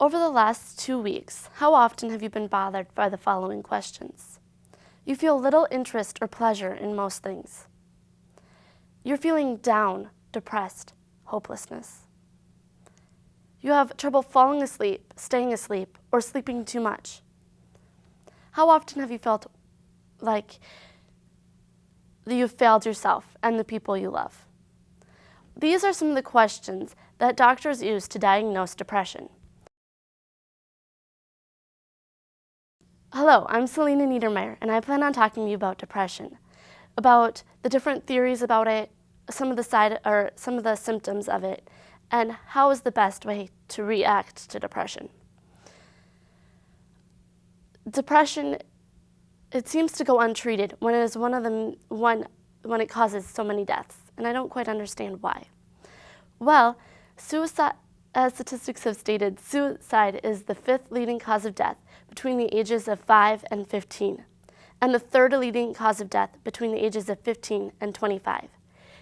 Over the last 2 weeks, how often have you been bothered by the following questions? You feel little interest or pleasure in most things. You're feeling down, depressed, hopelessness. You have trouble falling asleep, staying asleep, or sleeping too much. How often have you felt like you've failed yourself and the people you love? These are some of the questions that doctors use to diagnose depression. Hello, I'm Selena Neidermyer, and I plan on talking to you about depression, about the different theories about it, some of the symptoms of it, and how is the best way to react to depression. Depression, it seems to go untreated when it is when it causes so many deaths, and I don't quite understand why. Well, suicide, as statistics have stated, suicide is the 5th leading cause of death between the ages of 5 and 15, and the 3rd leading cause of death between the ages of 15 and 25,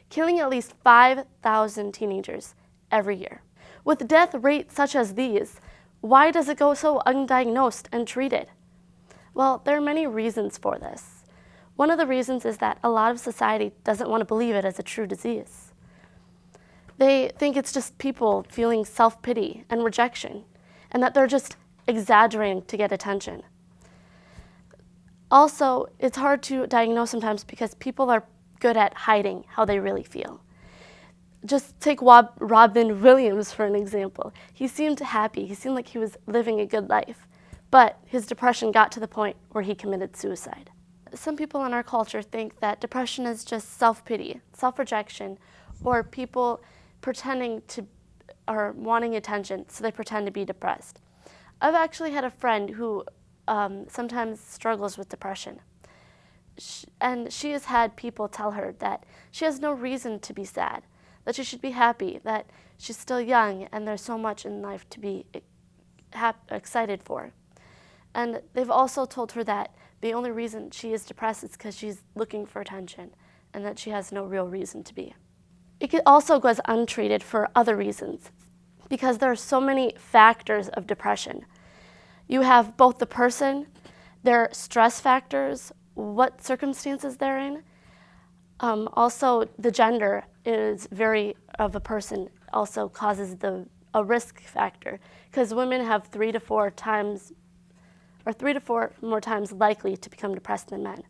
killing at least 5,000 teenagers every year. With death rates such as these, why does it go so undiagnosed and treated? Well, there are many reasons for this. One of the reasons is that a lot of society doesn't want to believe it as a true disease. They think it's just people feeling self-pity and rejection, and that they're just exaggerating to get attention. Also, it's hard to diagnose sometimes because people are good at hiding how they really feel. Just take Robin Williams for an example. He seemed happy. He seemed like he was living a good life, but his depression got to the point where he committed suicide. Some people in our culture think that depression is just self-pity, self-rejection, or people pretending to or wanting attention, so they pretend to be depressed. I've actually had a friend who sometimes struggles with depression, and she has had people tell her that she has no reason to be sad, that she should be happy, that she's still young and there's so much in life to be excited for. And they've also told her that the only reason she is depressed is because she's looking for attention and that she has no real reason to be. It also goes untreated for other reasons because there are so many factors of depression. You have both the person, their stress factors, what circumstances they're in. Also, the gender is of a person also causes a risk factor because women have 3 to 4 more times likely to become depressed than men.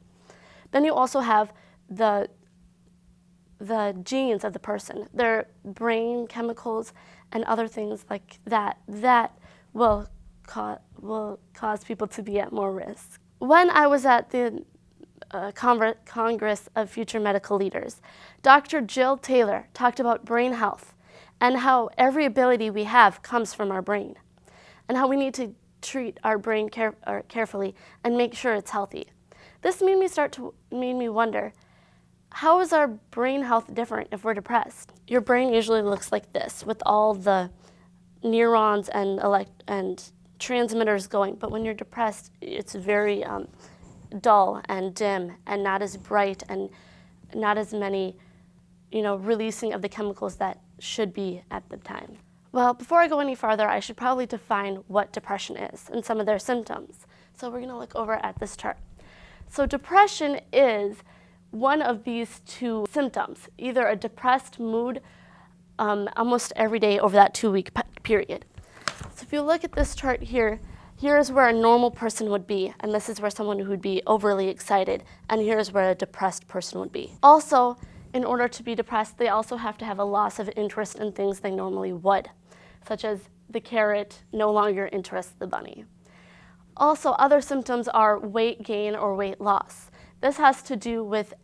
Then you also have the genes of the person, their brain chemicals and other things like that will cause people to be at more risk. When I was at the Congress of Future Medical Leaders, Dr. Jill Taylor talked about brain health and how every ability we have comes from our brain and how we need to treat our brain carefully and make sure it's healthy. This made me wonder, how is our brain health different if we're depressed? Your brain usually looks like this with all the neurons and transmitters going, but when you're depressed, it's very dull and dim and not as bright and not as many, releasing of the chemicals that should be at the time. Well, before I go any farther, I should probably define what depression is and some of their symptoms. So we're gonna look over at this chart. So depression is one of these 2 symptoms, either a depressed mood almost every day over that 2-week period. So if you look at this chart here, here's where a normal person would be, and this is where someone who would be overly excited, and here's where a depressed person would be. Also, in order to be depressed, they also have to have a loss of interest in things they normally would, such as the carrot no longer interests the bunny. Also, other symptoms are weight gain or weight loss. This has to do with,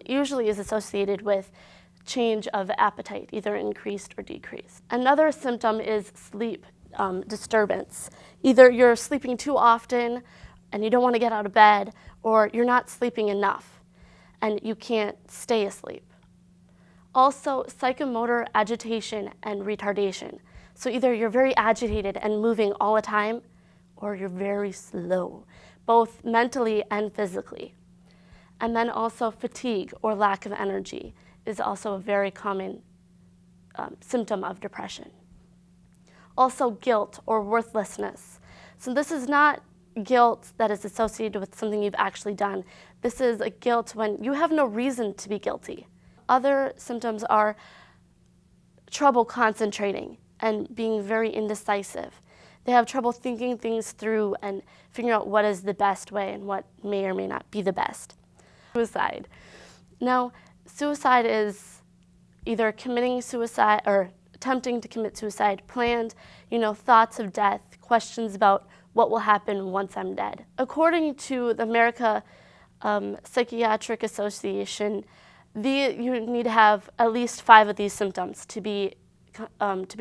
usually is associated with change of appetite, either increased or decreased. Another symptom is sleep disturbance. Either you're sleeping too often and you don't want to get out of bed, or you're not sleeping enough and you can't stay asleep. Also, psychomotor agitation and retardation. So either you're very agitated and moving all the time, or you're very slow, both mentally and physically. And then also fatigue or lack of energy is also a very common symptom of depression. Also guilt or worthlessness. So this is not guilt that is associated with something you've actually done. This is a guilt when you have no reason to be guilty. Other symptoms are trouble concentrating and being very indecisive. They have trouble thinking things through and figuring out what is the best way and what may or may not be the best. Suicide. Now, suicide is either committing suicide or attempting to commit suicide, planned, thoughts of death, questions about what will happen once I'm dead. According to the American Psychiatric Association, you need to have at least 5 of these symptoms to be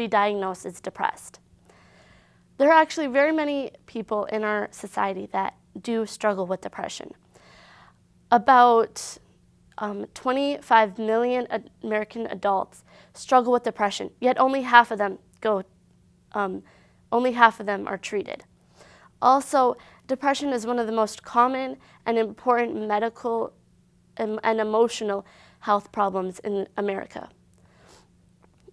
diagnosed as depressed. There are actually very many people in our society that do struggle with depression. About 25 million American adults struggle with depression, yet only half of them are treated. Also, depression is one of the most common and important medical and emotional health problems in America.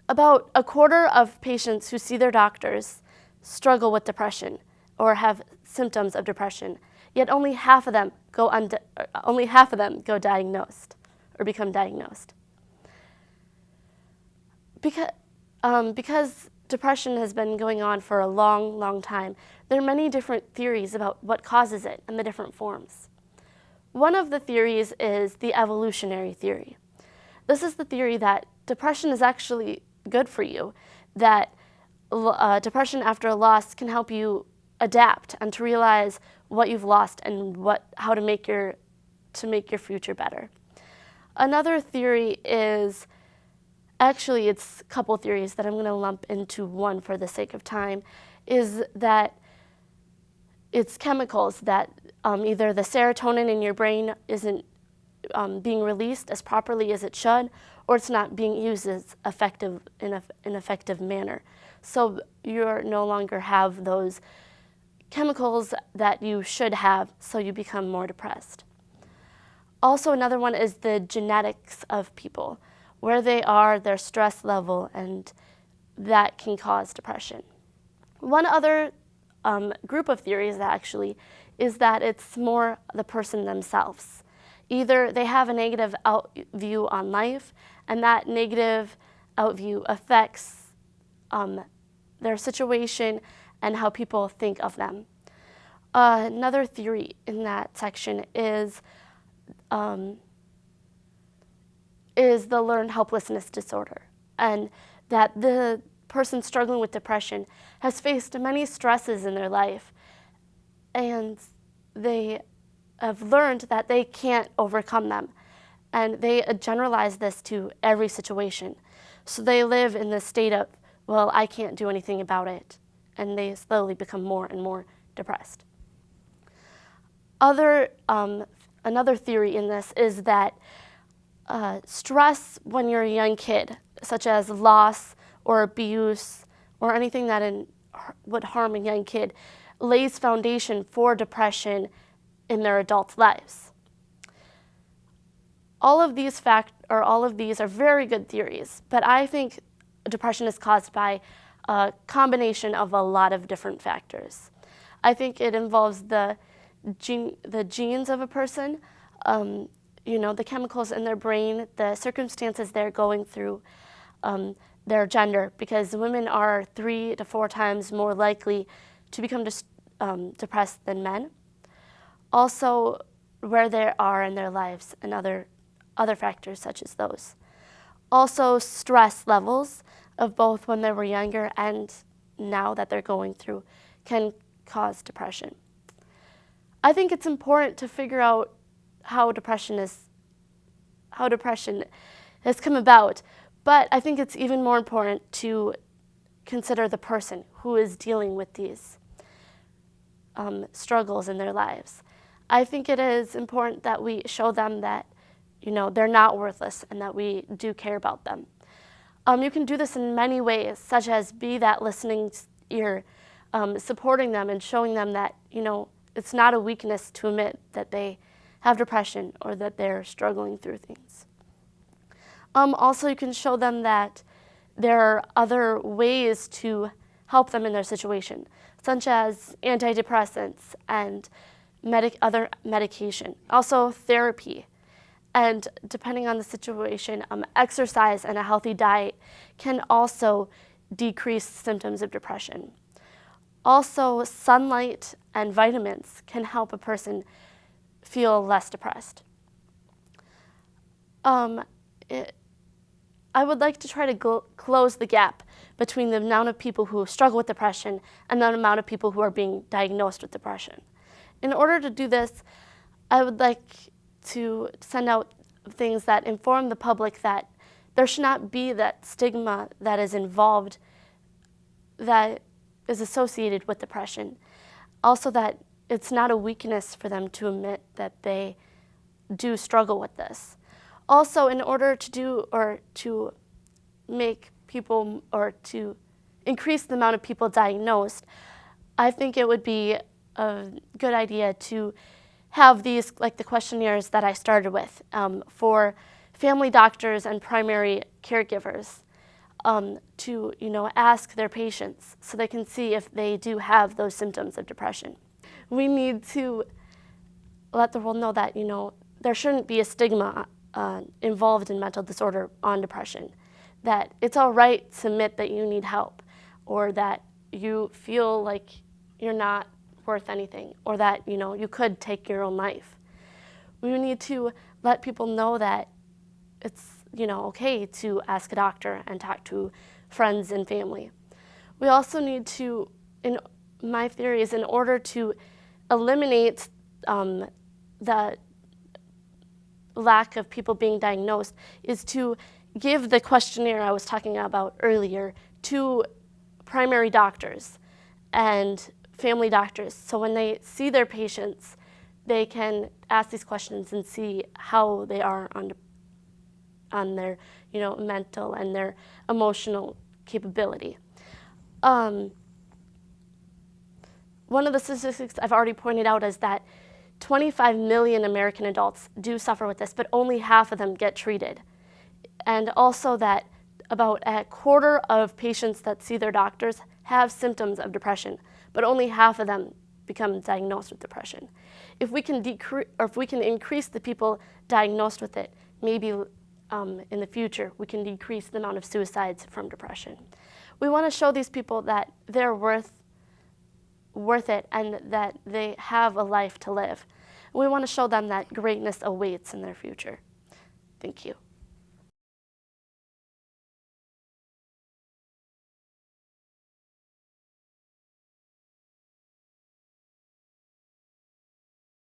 About a quarter of patients who see their doctors struggle with depression or have symptoms of depression, yet only half of them go diagnosed or become diagnosed. Because depression has been going on for a long, long time, there are many different theories about what causes it and the different forms. One of the theories is the evolutionary theory. This is the theory that depression is actually good for you, that depression after a loss can help you adapt and to realize what you've lost and how to make your future better. Another theory is, actually it's a couple theories that I'm going to lump into one for the sake of time, is that it's chemicals that either the serotonin in your brain isn't being released as properly as it should, or it's not being used as in an effective manner. So you no longer have those chemicals that you should have, so you become more depressed. Also, another one is the genetics of people, where they are, their stress level, and that can cause depression. One other group of theories actually is that it's more the person themselves. Either they have a negative view on life, and that negative outview affects their situation and how people think of them. Another theory in that section is the learned helplessness disorder, and that the person struggling with depression has faced many stresses in their life, and they have learned that they can't overcome them, and they generalize this to every situation. So they live in this state of, well, I can't do anything about it, and they slowly become more and more depressed. Another theory in this is that stress when you're a young kid, such as loss or abuse or anything that would harm a young kid, lays foundation for depression in their adult lives. All of these are very good theories, but I think depression is caused by a combination of a lot of different factors. I think it involves the genes of a person, the chemicals in their brain, the circumstances they're going through, their gender, because women are 3 to 4 times more likely to become depressed than men. Also, where they are in their lives and other factors such as those. Also, stress levels of both when they were younger and now that they're going through can cause depression. I think it's important to figure out how depression has come about, but I think it's even more important to consider the person who is dealing with these struggles in their lives. I think it is important that we show them that, they're not worthless and that we do care about them. You can do this in many ways, such as be that listening ear, supporting them and showing them that, it's not a weakness to admit that they have depression or that they're struggling through things. Also, you can show them that there are other ways to help them in their situation, such as antidepressants and other medication, also therapy. And depending on the situation, exercise and a healthy diet can also decrease symptoms of depression. Also, sunlight and vitamins can help a person feel less depressed. I would like to try to close the gap between the amount of people who struggle with depression and the amount of people who are being diagnosed with depression. In order to do this, I would like to send out things that inform the public that there should not be that stigma that is involved, that is associated with depression. Also, that it's not a weakness for them to admit that they do struggle with this. Also, in order to do or to make people or to increase the amount of people diagnosed, I think it would be a good idea to have these, like the questionnaires that I started with, for family doctors and primary caregivers, to ask their patients so they can see if they do have those symptoms of depression. We need to let the world know that there shouldn't be a stigma involved in mental disorder on depression, that it's all right to admit that you need help, or that you feel like you're not worth anything, or that you could take your own life. We need to let people know that it's okay to ask a doctor and talk to friends and family. We also need to, my theory is, in order to eliminate the lack of people being diagnosed, is to give the questionnaire I was talking about earlier to primary doctors and family doctors. So when they see their patients, they can ask these questions and see how they are on their mental and their emotional capability. One of the statistics I've already pointed out is that 25 million American adults do suffer with this, but only half of them get treated. And also that about a quarter of patients that see their doctors have symptoms of depression, but only half of them become diagnosed with depression. If we can increase the people diagnosed with it, maybe in the future we can decrease the amount of suicides from depression. We want to show these people that they're worth it and that they have a life to live. We want to show them that greatness awaits in their future. Thank you.